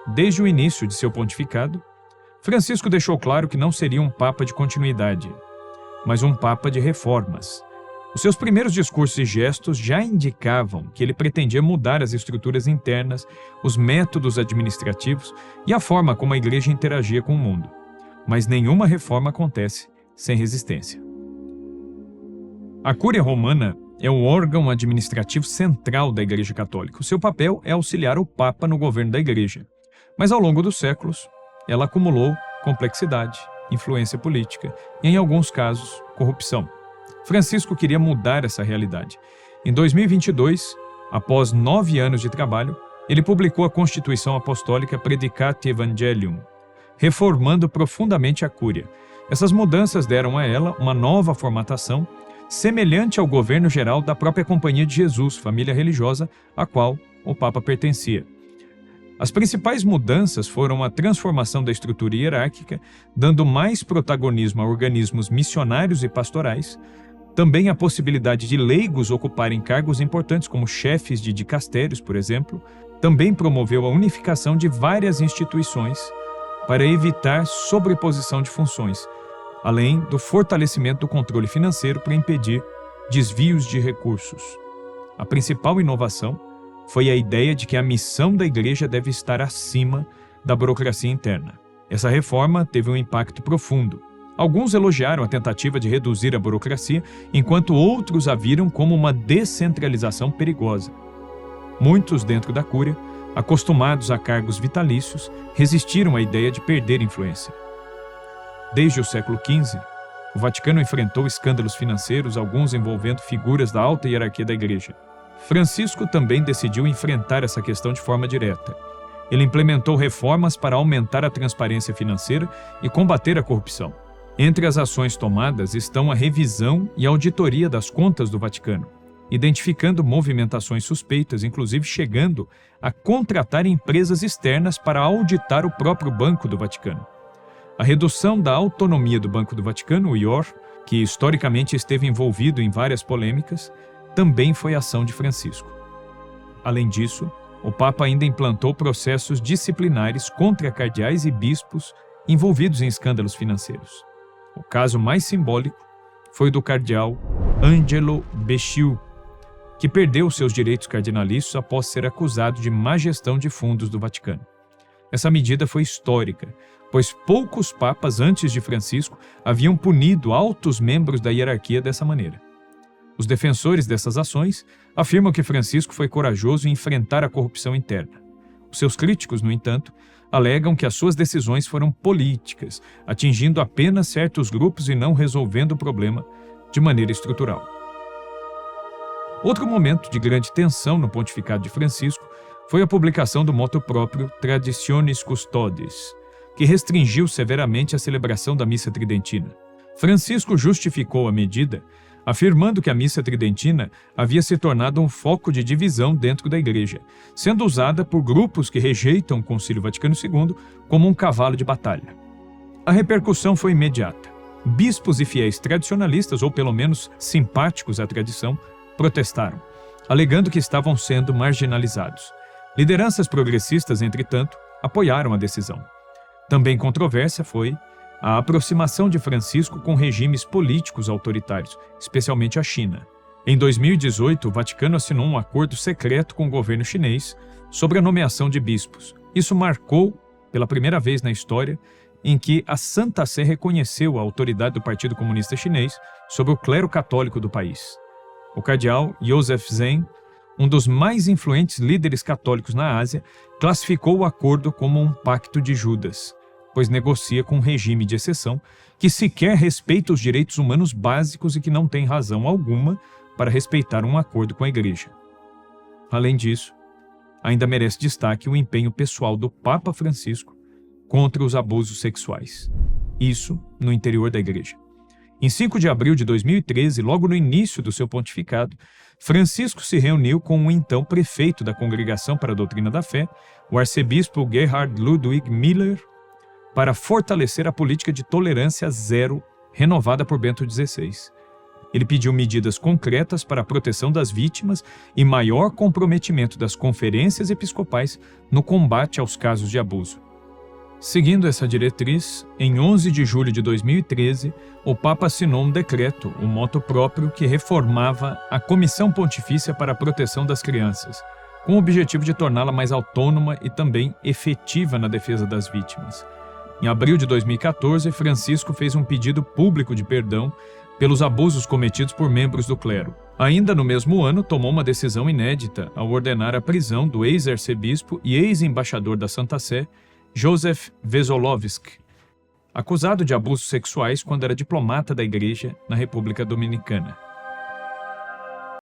Desde o início de seu pontificado, Francisco deixou claro que não seria um papa de continuidade, mas um papa de reformas. Os seus primeiros discursos e gestos já indicavam que ele pretendia mudar as estruturas internas, os métodos administrativos e a forma como a Igreja interagia com o mundo. Mas nenhuma reforma acontece sem resistência. A Cúria Romana é o órgão administrativo central da Igreja Católica. O seu papel é auxiliar o Papa no governo da Igreja. Mas ao longo dos séculos, ela acumulou complexidade, influência política e, em alguns casos, corrupção. Francisco queria mudar essa realidade. Em 2022, após 9 anos de trabalho, ele publicou a Constituição Apostólica Praedicate Evangelium, reformando profundamente a Cúria. Essas mudanças deram a ela uma nova formatação, semelhante ao governo geral da própria Companhia de Jesus, família religiosa a qual o Papa pertencia. As principais mudanças foram a transformação da estrutura hierárquica, dando mais protagonismo a organismos missionários e pastorais, também a possibilidade de leigos ocuparem cargos importantes como chefes de dicastérios, por exemplo. Também promoveu a unificação de várias instituições para evitar sobreposição de funções, além do fortalecimento do controle financeiro para impedir desvios de recursos. A principal inovação foi a ideia de que a missão da Igreja deve estar acima da burocracia interna. Essa reforma teve um impacto profundo. Alguns elogiaram a tentativa de reduzir a burocracia, enquanto outros a viram como uma descentralização perigosa. Muitos dentro da Cúria, acostumados a cargos vitalícios, resistiram à ideia de perder influência. Desde o século XV, o Vaticano enfrentou escândalos financeiros, alguns envolvendo figuras da alta hierarquia da Igreja. Francisco também decidiu enfrentar essa questão de forma direta. Ele implementou reformas para aumentar a transparência financeira e combater a corrupção. Entre as ações tomadas estão a revisão e auditoria das contas do Vaticano, identificando movimentações suspeitas, inclusive chegando a contratar empresas externas para auditar o próprio Banco do Vaticano. A redução da autonomia do Banco do Vaticano, o IOR, que historicamente esteve envolvido em várias polêmicas, também foi ação de Francisco. Além disso, o Papa ainda implantou processos disciplinares contra cardeais e bispos envolvidos em escândalos financeiros. O caso mais simbólico foi do cardeal Angelo Becciu, que perdeu seus direitos cardinalícios após ser acusado de má gestão de fundos do Vaticano. Essa medida foi histórica, pois poucos papas antes de Francisco haviam punido altos membros da hierarquia dessa maneira. Os defensores dessas ações afirmam que Francisco foi corajoso em enfrentar a corrupção interna. Os seus críticos, no entanto, alegam que as suas decisões foram políticas, atingindo apenas certos grupos e não resolvendo o problema de maneira estrutural. Outro momento de grande tensão no pontificado de Francisco foi a publicação do motu próprio Traditionis Custodes, que restringiu severamente a celebração da missa tridentina. Francisco justificou a medida afirmando que a missa tridentina havia se tornado um foco de divisão dentro da Igreja, sendo usada por grupos que rejeitam o Concílio Vaticano II como um cavalo de batalha. A repercussão foi imediata. Bispos e fiéis tradicionalistas, ou pelo menos simpáticos à tradição, protestaram, alegando que estavam sendo marginalizados. Lideranças progressistas, entretanto, apoiaram a decisão. Também controvérsia foi a aproximação de Francisco com regimes políticos autoritários, especialmente a China. Em 2018, o Vaticano assinou um acordo secreto com o governo chinês sobre a nomeação de bispos. Isso marcou, pela primeira vez na história, em que a Santa Sé reconheceu a autoridade do Partido Comunista Chinês sobre o clero católico do país. O cardeal Joseph Zen, um dos mais influentes líderes católicos na Ásia, classificou o acordo como um pacto de Judas, pois negocia com um regime de exceção que sequer respeita os direitos humanos básicos e que não tem razão alguma para respeitar um acordo com a Igreja. Além disso, ainda merece destaque o empenho pessoal do Papa Francisco contra os abusos sexuais. Isso no interior da Igreja. Em 5 de abril de 2013, logo no início do seu pontificado, Francisco se reuniu com o então prefeito da Congregação para a Doutrina da Fé, o arcebispo Gerhard Ludwig Miller, para fortalecer a política de tolerância zero renovada por Bento XVI. Ele pediu medidas concretas para a proteção das vítimas e maior comprometimento das conferências episcopais no combate aos casos de abuso. Seguindo essa diretriz, em 11 de julho de 2013, o Papa assinou um decreto, um motu próprio, que reformava a Comissão Pontifícia para a Proteção das Crianças, com o objetivo de torná-la mais autônoma e também efetiva na defesa das vítimas. Em abril de 2014, Francisco fez um pedido público de perdão pelos abusos cometidos por membros do clero. Ainda no mesmo ano, tomou uma decisão inédita ao ordenar a prisão do ex-arcebispo e ex-embaixador da Santa Sé, Joseph Vesolovsky, acusado de abusos sexuais quando era diplomata da Igreja na República Dominicana.